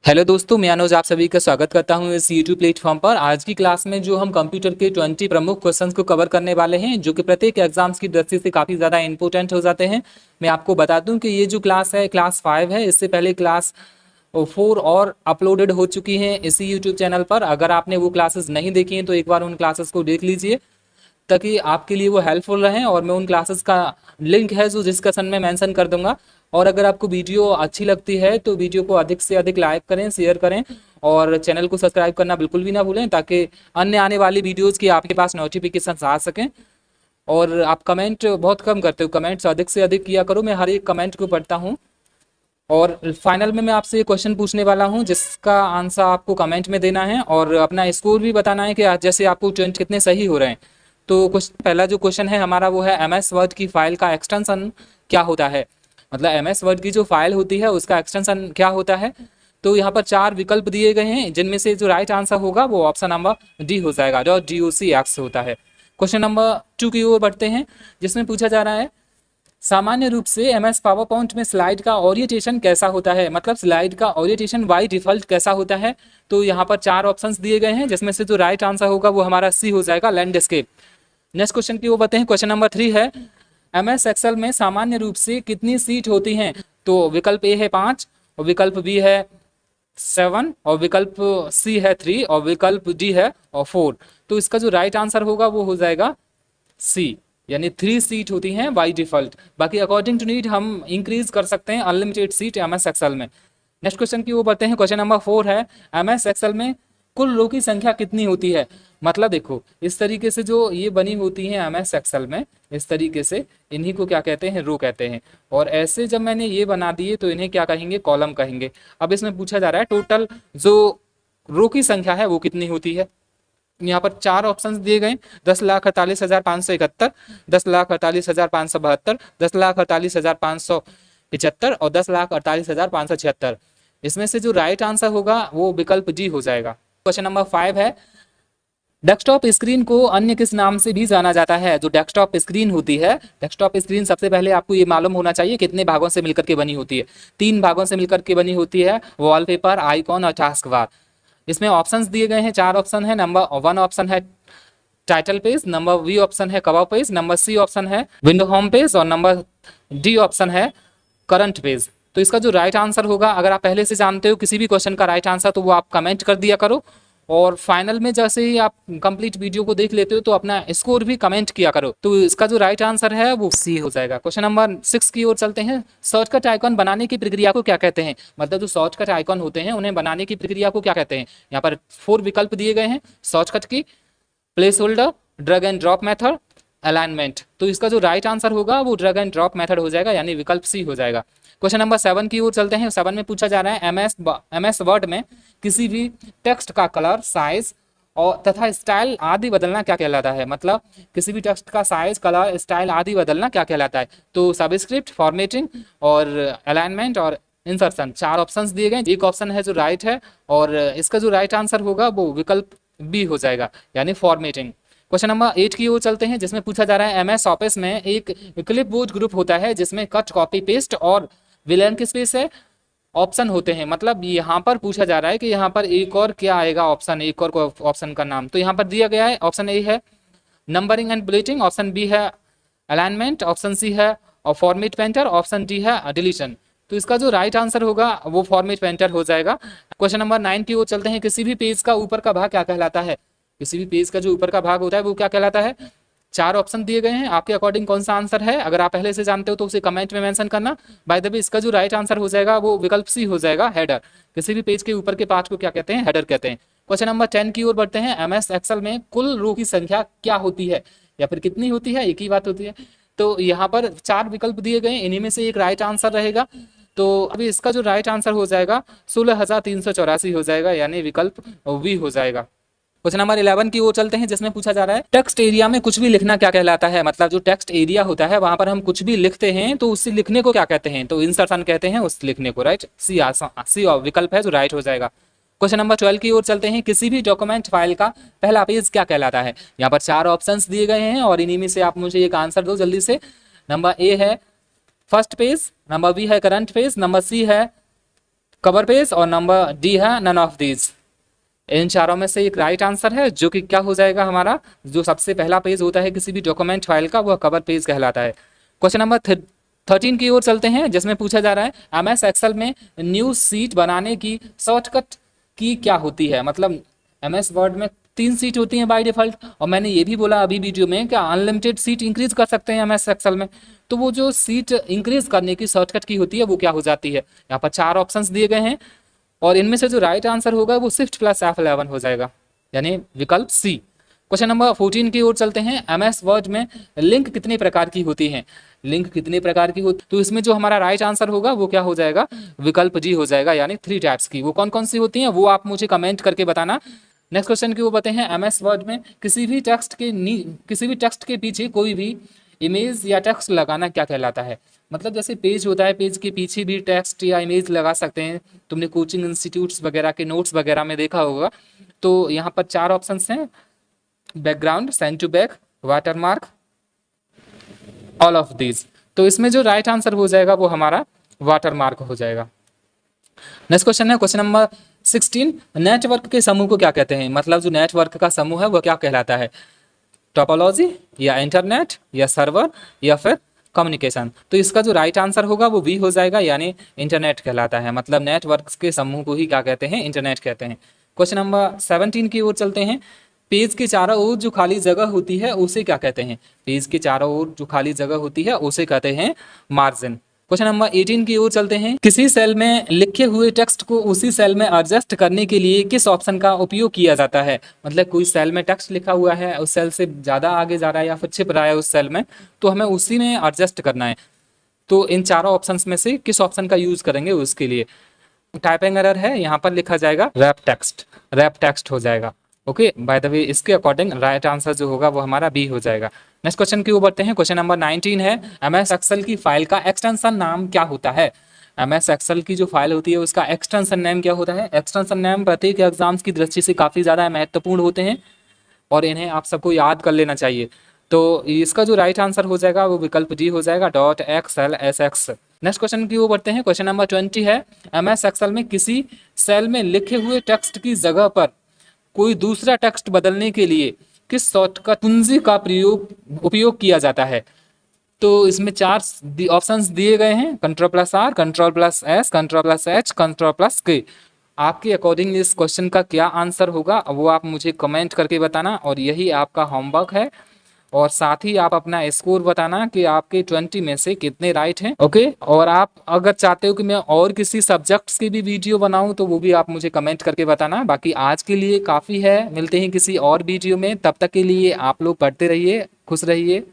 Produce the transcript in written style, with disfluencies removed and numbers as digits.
Hello दोस्तों, मैं अनुज आप सभी का स्वागत करता हूं इस YouTube प्लेटफॉर्म पर। आज की क्लास में जो हम कंप्यूटर के 20 प्रमुख क्वेश्चंस को कवर करने वाले हैं, जो कि प्रत्येक एग्जाम्स की दृष्टि से काफ़ी ज़्यादा इंपॉर्टेंट हो जाते हैं। मैं आपको बता दूं कि ये जो क्लास है क्लास 5 है। इससे पहले क्लास 4 और अपलोडेड हो चुकी हैं इसी यूट्यूब चैनल पर। अगर आपने वो क्लासेस नहीं देखी हैं तो एक बार उन क्लासेस को देख लीजिए ताकि आपके लिए वो हेल्पफुल रहें। और मैं उन क्लासेस का लिंक है जो डिस्कशन में मेंशन कर दूंगा। और अगर आपको वीडियो अच्छी लगती है तो वीडियो को अधिक से अधिक लाइक करें, शेयर करें और चैनल को सब्सक्राइब करना बिल्कुल भी ना भूलें, ताकि अन्य आने वाली वीडियोज़ की आपके पास नोटिफिकेशन आ सकें। और आप कमेंट बहुत कम करते हो, कमेंट्स अधिक से अधिक किया करो, मैं हर एक कमेंट को पढ़ता हूँ। और फाइनल में मैं आपसे ये क्वेश्चन पूछने वाला हूँ जिसका आंसर आपको कमेंट में देना है और अपना स्कोर भी बताना है कि जैसे आपको 20 कितने सही हो रहे हैं। तो कुछ पहला जो क्वेश्चन है हमारा वो है MS वर्ड की फाइल का एक्सटेंशन क्या होता है। मतलब MS वर्ड की जो फाइल होती है उसका एक्सटेंशन क्या होता है। तो यहाँ पर 4 विकल्प दिए गए हैं जिनमें से जो राइट आंसर होगा वो ऑप्शन नंबर डी हो जाएगा, जो DOCX होता है। क्वेश्चन नंबर 2 की ओर बढ़ते हैं, जिसमें पूछा जा रहा है सामान्य रूप से MS पावर पॉइंट में स्लाइड का ओरिएंटेशन कैसा होता है। मतलब स्लाइड का ओरिएंटेशन बाय डिफॉल्ट कैसा होता है। तो यहाँ पर 4 ऑप्शंस दिए गए हैं जिसमें से जो राइट आंसर होगा वो हमारा सी हो जाएगा, लैंडस्केप। नेक्स्ट क्वेश्चन की वो बताते हैं। क्वेश्चन नंबर 3 है MS एक्सेल में सामान्य रूप से कितनी सीट होती हैं। तो विकल्प ए है 5 और विकल्प बी है 7 और विकल्प सी है 3 और विकल्प डी है और 4। तो इसका जो राइट आंसर होगा वो हो जाएगा सी, यानी 3 सीट होती हैं बाई डिफॉल्ट। बाकी अकॉर्डिंग टू नीड हम इंक्रीज कर सकते हैं अनलिमिटेड सीट MS एक्सेल में। नेक्स्ट क्वेश्चन की वो बढ़ते हैं। क्वेश्चन नंबर 4 है MS एक्सेल में कुल रो की संख्या कितनी होती है। मतलब देखो इस तरीके से जो ये बनी होती है MS एक्सेल में, इस तरीके से इन्हीं को क्या कहते हैं, रो कहते हैं। और ऐसे जब मैंने ये बना दिए तो इन्हें क्या कहेंगे, कॉलम कहेंगे। अब इसमें पूछा जा रहा है टोटल जो रो की संख्या है वो कितनी होती है। यहाँ पर 4 ऑप्शंस दिए गए, 10,48,571, 10,48,572, 10,48,575 और 10,48,576। इसमें से जो राइट आंसर होगा वो विकल्प डी हो जाएगा। क्वेश्चन नंबर 5 है डेस्कटॉप स्क्रीन को अन्य किस नाम से भी जाना जाता है। जो डेस्कटॉप स्क्रीन होती है, डेस्कटॉप स्क्रीन सबसे पहले आपको ये मालूम होना चाहिए कितने भागों से मिलकर के बनी होती है। 3 भागों से मिलकर के बनी होती है, वॉलपेपर, आइकॉन और टास्क बार। इसमें ऑप्शंस दिए गए हैं, 4 ऑप्शन है। नंबर 1 ऑप्शन है title page, number B option है cover page, number C option है विंडो होम पेज और नंबर डी ऑप्शन है करंट पेज। तो इसका जो राइट आंसर होगा, अगर आप पहले से जानते हो किसी भी क्वेश्चन का राइट आंसर तो वो आप कमेंट कर दिया करो। और फाइनल में जैसे ही आप कंप्लीट वीडियो को देख लेते हो तो अपना स्कोर भी कमेंट किया करो। तो इसका जो राइट आंसर है वो सी हो जाएगा। क्वेश्चन नंबर 6 की ओर चलते हैं। शॉर्टकट आइकॉन बनाने की प्रक्रिया को क्या कहते हैं। मतलब जो शॉर्टकट आइकॉन होते हैं उन्हें बनाने की प्रक्रिया को क्या कहते हैं। यहाँ पर 4 विकल्प दिए गए हैं शॉर्टकट की, place holder, drag and drop method, alignment. तो इसका जो राइट आंसर होगा वो ड्रैग एंड ड्रॉप मेथड हो जाएगा, यानी विकल्प सी हो जाएगा। क्वेश्चन नंबर 7 की ओर चलते हैं। 7 में पूछा जा रहा है MS वर्ड में किसी भी टेक्स्ट का कलर, साइज और तथा स्टाइल आदि बदलना क्या कहलाता है। मतलब किसी भी टेक्स्ट का साइज, कलर, स्टाइल आदि बदलना क्या कहलाता है। तो सबस्क्रिप्ट, फॉर्मेटिंग और अलाइनमेंट और इंसर्शन। 4 ऑप्शंस दिए गए, एक ऑप्शन है जो राइट है और इसका जो राइट आंसर होगा वो विकल्प बी हो जाएगा, यानी फॉर्मेटिंग। क्वेश्चन नंबर 8 की ओर चलते हैं, जिसमें पूछा जा रहा है MS ऑफिस में एक क्लिपबोर्ड ग्रुप होता है जिसमें कट, कॉपी, पेस्ट और ब्लैंक स्पेस है ऑप्शन होते हैं। मतलब यहाँ पर पूछा जा रहा है कि यहाँ पर एक और क्या आएगा ऑप्शन, एक और ऑप्शन का नाम। तो यहाँ पर दिया गया है ऑप्शन ए है नंबरिंग एंड बुलेटिंग, ऑप्शन बी है अलाइनमेंट, ऑप्शन सी है और फॉर्मेट पेंटर, ऑप्शन डी है डिलीशन। तो इसका जो राइट आंसर होगा वो फॉर्मेट पेंटर हो जाएगा। क्वेश्चन नंबर 9 की ओर चलते हैं। किसी भी पेज का ऊपर का भाग क्या कहलाता है। किसी भी पेज का जो ऊपर का भाग होता है वो क्या कहलाता है। 4 ऑप्शन दिए गए हैं, आपके अकॉर्डिंग कौन सा आंसर है। अगर आप पहले से जानते हो तो उसे कमेंट में मेंशन करना। बाय द वे इसका जो राइट आंसर हो जाएगा वो विकल्प सी हो जाएगा, हेडर। किसी भी पेज के ऊपर के पार्ट को क्या कहते हैं, हेडर कहते हैं। क्वेश्चन नंबर 10 की ओर बढ़ते हैं। MS एक्सेल में कुल रो की संख्या क्या होती है या फिर कितनी होती है, एक ही बात होती है। तो यहाँ पर 4 विकल्प दिए गए, इन्हीं में से एक राइट आंसर रहेगा। तो अभी इसका जो राइट आंसर हो जाएगा 16,384 हो जाएगा, यानी विकल्प वी हो जाएगा। क्वेश्चन नंबर 11 की ओर चलते हैं, जिसमें पूछा जा रहा है टेक्स्ट एरिया में कुछ भी लिखना क्या कहलाता है। मतलब जो टेक्स्ट एरिया होता है वहां पर हम कुछ भी लिखते हैं तो उस लिखने को क्या कहते हैं। तो इंसर्शन कहते हैं उस लिखने को, राइट। सी विकल्प है जो राइट हो जाएगा। क्वेश्चन नंबर 12 की ओर चलते हैं। किसी भी डॉक्यूमेंट फाइल का पहला पेज क्या कहलाता है। यहाँ पर 4 ऑप्शंस दिए गए हैं और इन्हीं में से आप मुझे एक आंसर दो जल्दी से। नंबर ए है फर्स्ट पेज, नंबर बी है करंट पेज, नंबर सी है कवर पेज, और नंबर डी है नन ऑफ दीज। इन चारों में से एक राइट आंसर है, जो कि क्या हो जाएगा हमारा, जो सबसे पहला पेज होता है किसी भी डॉक्यूमेंट फाइल का, वह कवर पेज कहलाता है। क्वेश्चन नंबर 13 की ओर चलते हैं, जिसमें पूछा जा रहा है एमएस एक्सेल में न्यू सीट बनाने की शॉर्टकट की क्या होती है। मतलब एमएस वर्ड में 3 सीट होती हैं बाय डिफॉल्ट, और मैंने ये भी बोला अभी वीडियो में कि अनलिमिटेड सीट इंक्रीज कर सकते हैं एमएस एक्सेल में। तो वो जो सीट इंक्रीज करने की शॉर्टकट की होती है वो क्या हो जाती है। यहाँ पर 4 ऑप्शंस दिए गए हैं, और इनमें से जो राइट आंसर होगा वो शिफ्ट प्लस F11 हो जाएगा, यानी विकल्प सी। क्वेश्चन नंबर 14 की ओर चलते हैं। एमएस वर्ड में लिंक कितने प्रकार की होती हैं। लिंक कितने प्रकार की होती, तो इसमें जो हमारा राइट आंसर होगा वो क्या हो जाएगा, विकल्प जी हो जाएगा, यानी 3 टाइप्स की। वो कौन कौन सी होती हैं वो आप मुझे कमेंट करके बताना। नेक्स्ट क्वेश्चन की वो बताते हैं, एमएस वर्ड में किसी भी टेक्स्ट के पीछे कोई भी इमेज या टेक्स्ट लगाना क्या कहलाता है। मतलब जैसे पेज होता है, पेज के पीछे भी टेक्स्ट या इमेज लगा सकते हैं। तुमने कोचिंग इंस्टीट्यूट्स वगैरह के नोट्स वगैरह में देखा होगा। तो यहाँ पर 4 ऑप्शंस हैं, background, send to back, watermark, all of these. तो इसमें जो राइट आंसर हो जाएगा वो हमारा वाटरमार्क हो जाएगा। नेक्स्ट क्वेश्चन है क्वेश्चन नंबर 16, नेटवर्क के समूह को क्या कहते हैं। मतलब जो नेटवर्क का समूह है वो क्या कहलाता है, टोपोलॉजी या इंटरनेट या सर्वर या फिर कम्युनिकेशन। तो इसका जो राइट आंसर होगा वो भी हो जाएगा, यानी इंटरनेट कहलाता है। मतलब नेटवर्क के समूह को ही क्या कहते हैं, इंटरनेट कहते हैं। क्वेश्चन नंबर 17 की ओर चलते हैं। पेज के चारों ओर जो खाली जगह होती है उसे क्या कहते हैं। पेज के चारों ओर जो खाली जगह होती है उसे कहते हैं मार्जिन। क्वेश्चन नंबर 18 की ओर चलते हैं। किसी सेल में लिखे हुए टेक्स्ट को उसी सेल में एडजस्ट करने के लिए किस ऑप्शन का उपयोग किया जाता है। मतलब कोई सेल में टेक्स्ट लिखा हुआ है, उस सेल से ज़्यादा आगे जा रहा है या फिर छिप रहा है उस सेल में, तो हमें उसी में एडजस्ट करना है। तो इन चारों ऑप्शंस में से किस ऑप्शन का यूज करेंगे उसके लिए। टाइपिंग एरर है, यहाँ पर लिखा जाएगा रैप टेक्स्ट हो जाएगा। ओके, बाय द वे इसके अकॉर्डिंग राइट आंसर जो होगा वो हमारा बी हो जाएगा। नेक्स्ट क्वेश्चन की ओर बढ़ते हैं। क्वेश्चन नंबर 19 है, एमएस एक्सेल की फाइल का एक्सटेंशन नाम क्या होता है। एमएस एक्सेल की जो फाइल होती है उसका एक्सटेंशन नेम क्या होता है। एक्सटेंशन नेम प्रत्येक एग्जाम्स की दृष्टि से काफ़ी ज़्यादा महत्वपूर्ण होते हैं और इन्हें आप सबको याद कर लेना चाहिए। तो इसका जो राइट आंसर हो जाएगा वो विकल्प डी हो जाएगा, .xlsx। नेक्स्ट क्वेश्चन की ओर बढ़ते हैं। क्वेश्चन नंबर 20 है, एमएस एक्सेल में किसी सेल में लिखे हुए टेक्स्ट की जगह पर कोई दूसरा टेक्स्ट बदलने के लिए किस शॉर्टकट कुंजी का उपयोग किया जाता है। तो इसमें 4 ऑप्शंस दिए गए हैं, Ctrl+R, Ctrl+S, Ctrl+H, Ctrl+K। आपके अकॉर्डिंग इस क्वेश्चन का क्या आंसर होगा वो आप मुझे कमेंट करके बताना, और यही आपका होमवर्क है। और साथ ही आप अपना स्कोर बताना कि आपके 20 में से कितने राइट हैं। ओके, और आप अगर चाहते हो कि मैं और किसी सब्जेक्ट्स की भी वीडियो बनाऊं तो वो भी आप मुझे कमेंट करके बताना। बाकी आज के लिए काफ़ी है, मिलते हैं किसी और वीडियो में। तब तक के लिए आप लोग पढ़ते रहिए, खुश रहिए।